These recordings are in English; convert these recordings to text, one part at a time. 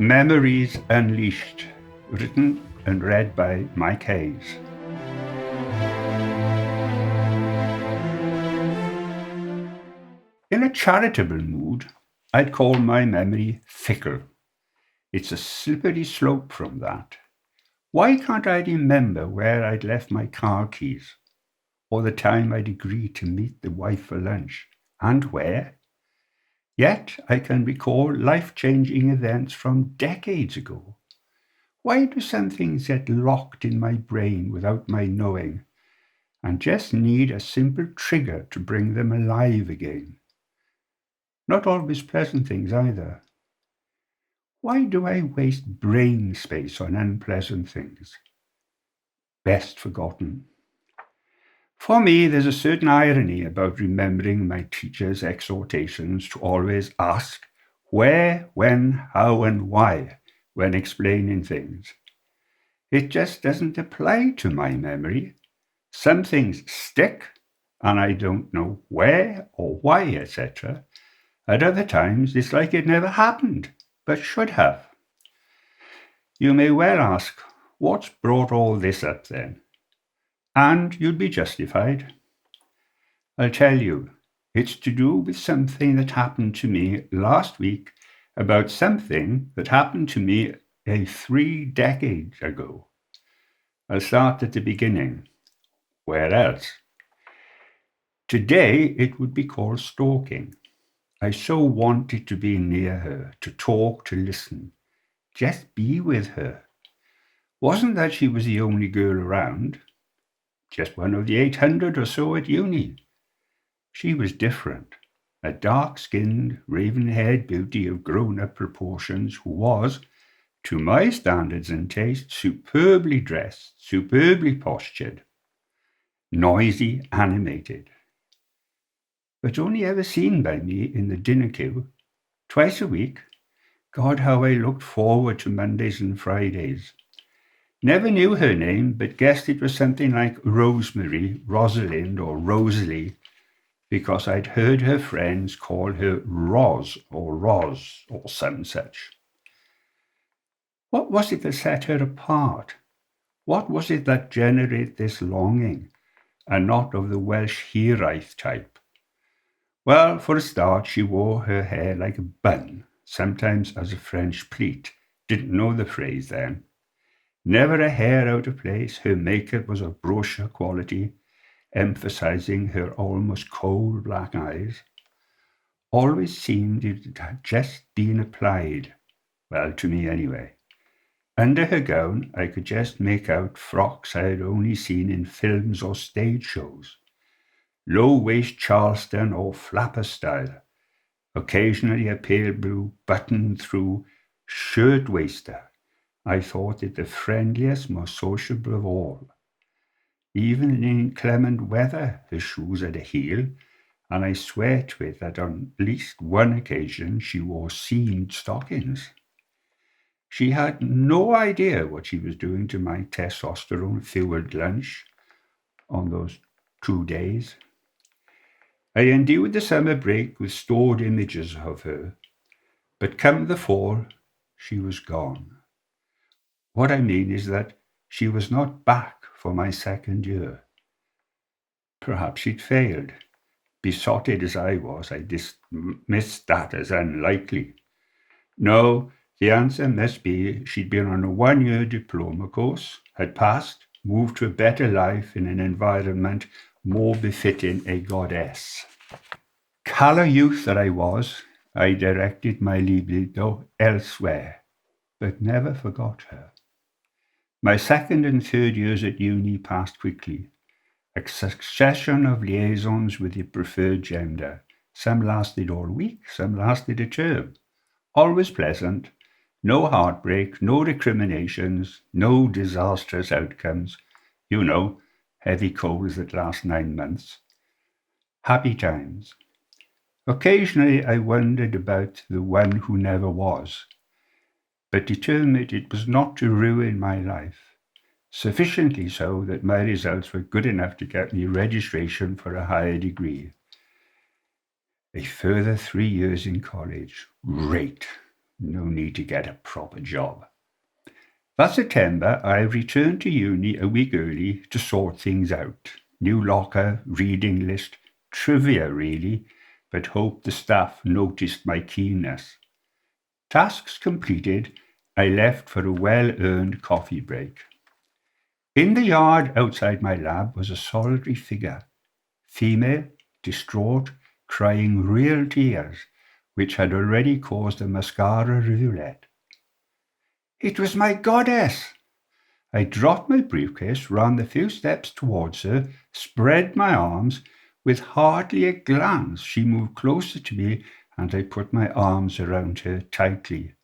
Memories Unleashed, written and read by Mike Hayes. In a charitable mood, I'd call my memory fickle. It's a slippery slope from that. Why can't I remember where I'd left my car keys, or the time I'd agreed to meet the wife for lunch, and where? Yet I can recall life-changing events from decades ago. Why do some things get locked in my brain without my knowing, and just need a simple trigger to bring them alive again? Not always pleasant things either. Why do I waste brain space on unpleasant things? Best forgotten. For me, there's a certain irony about remembering my teacher's exhortations to always ask where, when, how, and why when explaining things. It just doesn't apply to my memory. Some things stick, and I don't know where or why, etc. At other times, it's like it never happened, but should have. You may well ask, what's brought all this up then? And you'd be justified. I'll tell you, it's to do with something that happened to me last week about something that happened to me 3 decades ago. I'll start at the beginning. Where else? Today, it would be called stalking. I so wanted to be near her, to talk, to listen, just be with her. Wasn't that she was the only girl around, just one of the 800 or so at uni. She was different, a dark-skinned, raven-haired beauty of grown-up proportions who was, to my standards and taste, superbly dressed, superbly postured, noisy, animated, but only ever seen by me in the dinner queue twice a week. God, how I looked forward to Mondays and Fridays. Never knew her name, but guessed it was something like Rosemary, Rosalind, or Rosalie, because I'd heard her friends call her Roz or some such. What was it that set her apart? What was it that generated this longing, and not of the Welsh hiraeth type? Well, for a start, she wore her hair like a bun, sometimes as a French pleat. Didn't know the phrase then. Never a hair out of place. Her makeup was of brochure quality, emphasizing her almost coal black eyes. Always seemed it had just been applied. Well, to me anyway. Under her gown, I could just make out frocks I had only seen in films or stage shows. Low-waist Charleston or flapper style. Occasionally a pale blue button-through shirt-waister. I thought it the friendliest, most sociable of all. Even in inclement weather, her shoes had a heel, and I swear to it that on at least one occasion she wore seamed stockings. She had no idea what she was doing to my testosterone-fueled lunch on those 2 days. I endured the summer break with stored images of her, but come the fall, she was gone. What I mean is that she was not back for my second year. Perhaps she'd failed. Besotted as I was, I dismissed that as unlikely. No, the answer must be she'd been on a 1-year diploma course, had passed, moved to a better life in an environment more befitting a goddess. Callow youth that I was, I directed my libido elsewhere, but never forgot her. My second and third years at uni passed quickly. A succession of liaisons with the preferred gender. Some lasted all week, some lasted a term. Always pleasant, no heartbreak, no recriminations, no disastrous outcomes. You know, heavy colds that last 9 months. Happy times. Occasionally I wondered about the one who never was, but determined it was not to ruin my life. Sufficiently so that my results were good enough to get me registration for a higher degree. A further 3 years in college. Great. No need to get a proper job. That September, I returned to uni a week early to sort things out. New locker, reading list, trivia really, but hoped the staff noticed my keenness. Tasks completed, I left for a well-earned coffee break. In the yard outside my lab was a solitary figure, female, distraught, crying real tears, which had already caused a mascara rivulet. It was my goddess! I dropped my briefcase, ran the few steps towards her, spread my arms. With hardly a glance, she moved closer to me, and I put my arms around her tightly.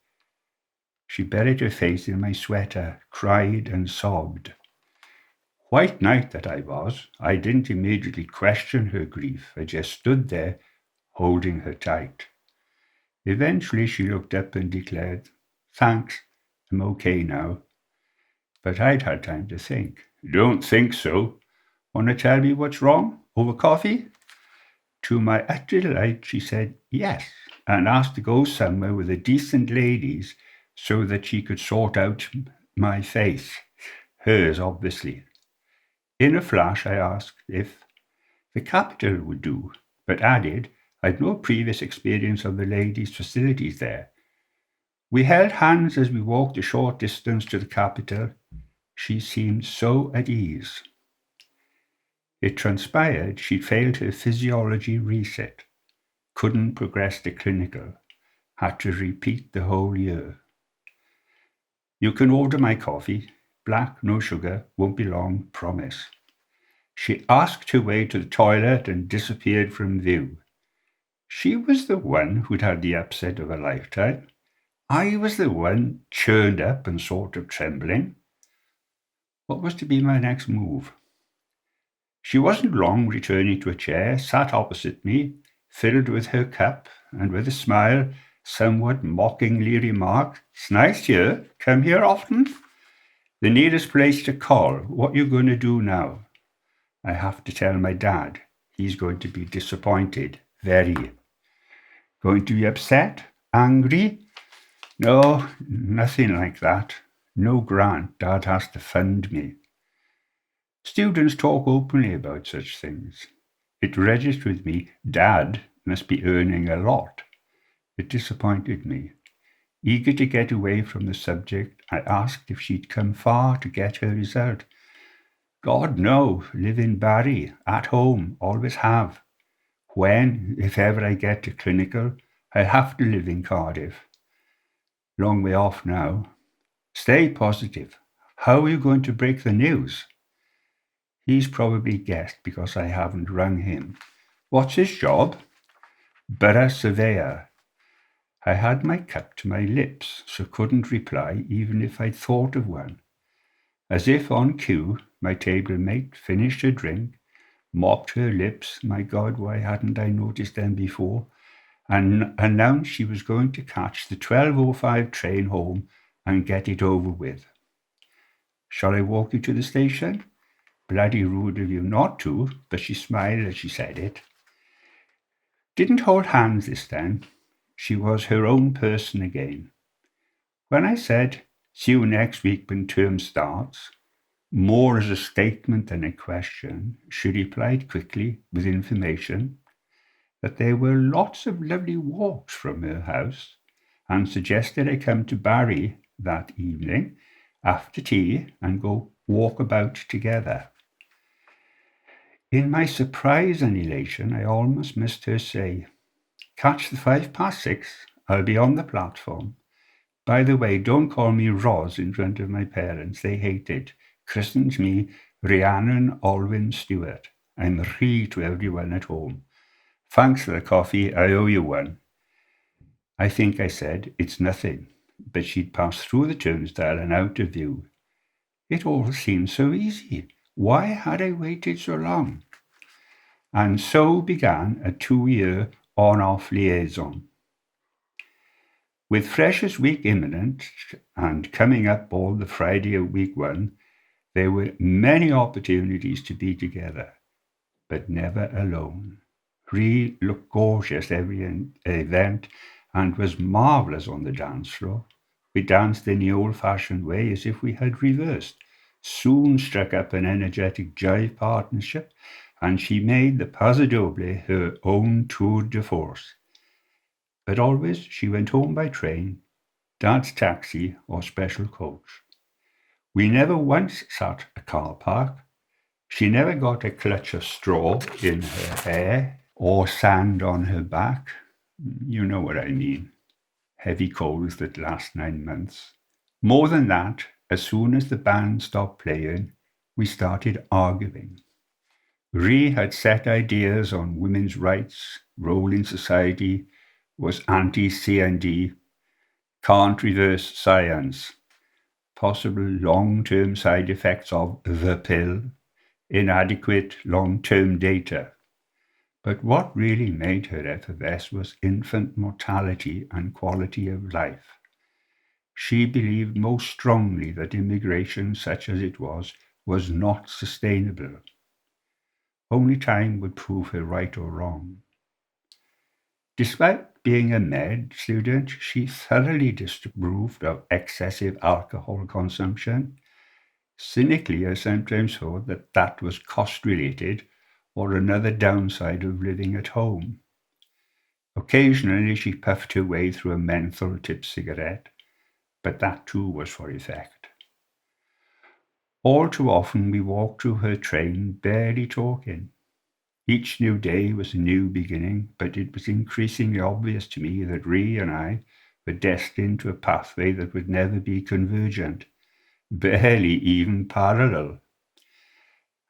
She buried her face in my sweater, cried and sobbed. White knight that I was, I didn't immediately question her grief. I just stood there, holding her tight. Eventually she looked up and declared, "Thanks, I'm okay now." But I'd had time to think. "Don't think so. Want to tell me what's wrong? Over coffee?" To my utter delight, she said yes, and asked to go somewhere with the decent ladies so that she could sort out my face. Hers, obviously. In a flash, I asked if the capital would do, but added I'd no previous experience of the ladies' facilities there. We held hands as we walked a short distance to the capital. She seemed so at ease. It transpired she'd failed her physiology reset, couldn't progress to clinical, had to repeat the whole year. "You can order my coffee. Black, no sugar, won't be long, promise." She asked her way to the toilet and disappeared from view. She was the one who'd had the upset of a lifetime. I was the one churned up and sort of trembling. What was to be my next move? She wasn't long returning to a chair, sat opposite me, filled with her cup, and with a smile, somewhat mockingly remarked, "It's nice here. Come here often?" "The nearest place to call. What you going to do now?" "I have to tell my dad. He's going to be disappointed. Very." "Going to be upset? Angry?" "No, nothing like that. No grant. Dad has to fund me." Students talk openly about such things. It registered with me, Dad must be earning a lot. It disappointed me. Eager to get away from the subject, I asked if she'd come far to get her result. "God, no. Live in Barry. At home. Always have. When, if ever I get to clinical, I'll have to live in Cardiff. Long way off now." "Stay positive. How are you going to break the news?" "He's probably guessed because I haven't rung him." "What's his job?" "Borough surveyor." I had my cup to my lips, so couldn't reply even if I'd thought of one. As if on cue, my table mate finished her drink, mopped her lips, my God, why hadn't I noticed them before, and announced she was going to catch the 12:05 train home and get it over with. "Shall I walk you to the station?" "Bloody rude of you not to," but she smiled as she said it. Didn't hold hands this time. She was her own person again. When I said, "See you next week when term starts," more as a statement than a question, she replied quickly with information that there were lots of lovely walks from her house and suggested I come to Barry that evening after tea and go walk about together. In my surprise and elation, I almost missed her say, "Catch the 6:05. I'll be on the platform. By the way, don't call me Ros in front of my parents. They hate it. Christened me Rhiannon Olwyn Stewart. I'm Rhi to everyone at home. Thanks for the coffee. I owe you one." I think I said, "It's nothing," but she'd passed through the turnstile and out of view. It all seemed so easy. Why had I waited so long? And so began a 2-year on-off liaison. With Freshers' Week imminent and coming up all the Friday of week 1, there were many opportunities to be together, but never alone. Rhi looked gorgeous every event, and was marvellous on the dance floor. We danced in the old-fashioned way as if we had reversed, soon struck up an energetic jive partnership, and she made the Paso Doble her own tour de force. But always she went home by train, Dad's taxi, or special coach. We never once sat a car park. She never got a clutch of straw in her hair or sand on her back. You know what I mean. Heavy coals that last 9 months. More than that, as soon as the band stopped playing, we started arguing. Ree had set ideas on women's rights, role in society, was anti-CND, can't reverse science, possible long-term side effects of the pill, inadequate long-term data. But what really made her effervesce was infant mortality and quality of life. She believed most strongly that immigration, such as it was not sustainable. Only time would prove her right or wrong. Despite being a med student, she thoroughly disapproved of excessive alcohol consumption. Cynically, I sometimes thought that that was cost-related or another downside of living at home. Occasionally, she puffed her way through a menthol-tipped cigarette, but that too was for effect. All too often, we walked through her train barely talking. Each new day was a new beginning, but it was increasingly obvious to me that Ree and I were destined to a pathway that would never be convergent, barely even parallel.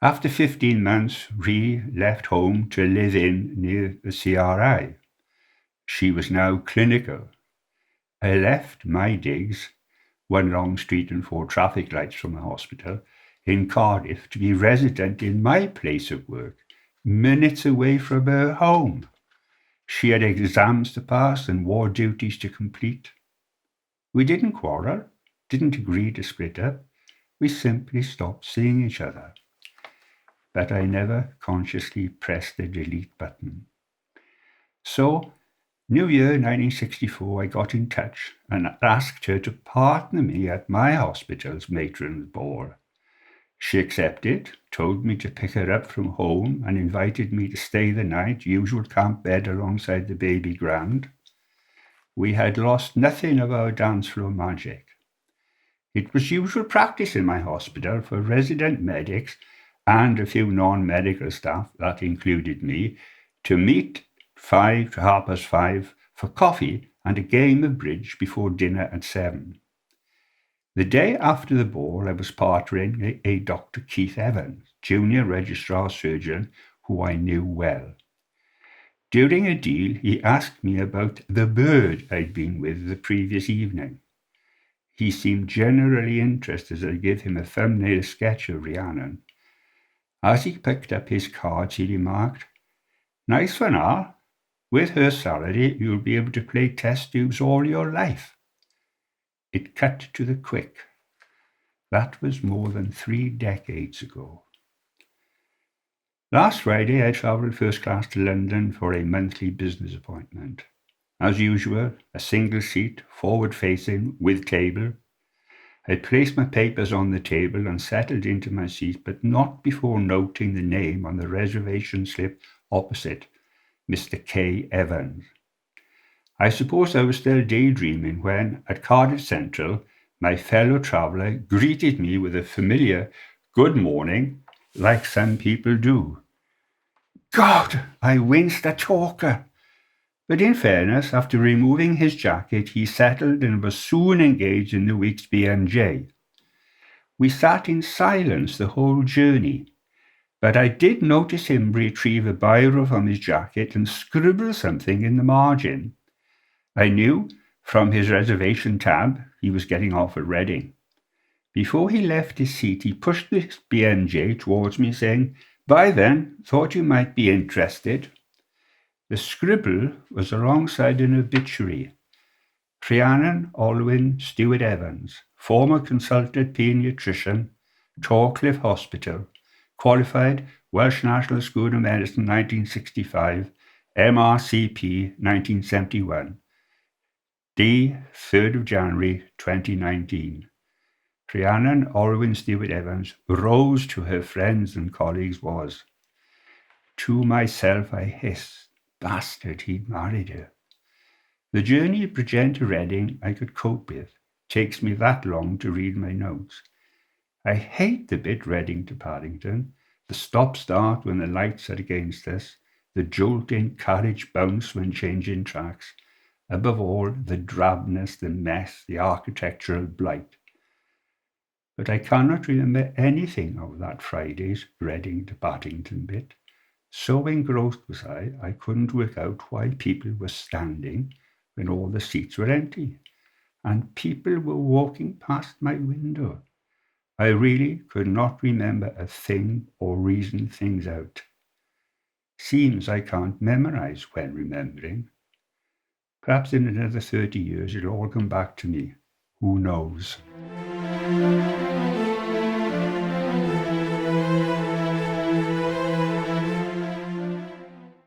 After 15 months, Ree left home to live in near the CRI. She was now clinical. I left my digs, one long street and 4 traffic lights from the hospital, in Cardiff to be resident in my place of work, minutes away from her home. She had exams to pass and war duties to complete. We didn't quarrel, didn't agree to split up. We simply stopped seeing each other. But I never consciously pressed the delete button. So, New Year 1964, I got in touch and asked her to partner me at my hospital's matron's ball. She accepted, told me to pick her up from home, and invited me to stay the night, usual camp bed alongside the baby grand. We had lost nothing of our dance floor magic. It was usual practice in my hospital for resident medics and a few non-medical staff, that included me, to meet 5 to 5:30 for coffee and a game of bridge before dinner at 7. The day after the ball, I was partnering a Dr. Keith Evans, junior registrar surgeon, who I knew well. During a deal, he asked me about the bird I'd been with the previous evening. He seemed generally interested as I gave him a thumbnail sketch of Rhiannon. As he picked up his cards, he remarked, "Nice one, Al. With her salary, you'll be able to play test tubes all your life." It cut to the quick. That was more than 3 decades ago. Last Friday, I travelled first class to London for a monthly business appointment. As usual, a single seat, forward-facing, with table. I placed my papers on the table and settled into my seat, but not before noting the name on the reservation slip opposite, Mr. K. Evans. I suppose I was still daydreaming when, at Cardiff Central, my fellow traveller greeted me with a familiar "good morning," like some people do. God, I winced at talker. But in fairness, after removing his jacket, he settled and was soon engaged in the week's BMJ. We sat in silence the whole journey, but I did notice him retrieve a biro from his jacket and scribble something in the margin. I knew, from his reservation tab, he was getting off at Reading. Before he left his seat, he pushed the BMJ towards me, saying, "Bye then, thought you might be interested." The scribble was alongside an obituary. Rhiannon Olwyn Stewart Evans, former consultant paediatrician, Torcliffe Hospital, qualified Welsh National School of Medicine 1965, MRCP 1971, Day, 3rd of January 2019. Rhiannon Olwyn Stewart Evans rose to her friends and colleagues was. To myself I hissed, bastard, he'd married her. The journey of Bridgend to Reading I could cope with. Takes me that long to read my notes. I hate the bit Reading to Paddington, the stop-start when the lights are against us, the jolting carriage bounce when changing tracks. Above all, the drabness, the mess, the architectural blight. But I cannot remember anything of that Friday's Reading to Paddington bit. So engrossed was I couldn't work out why people were standing when all the seats were empty, and people were walking past my window. I really could not remember a thing or reason things out. Seems I can't memorize when remembering. Perhaps in another 30 years it'll all come back to me. Who knows?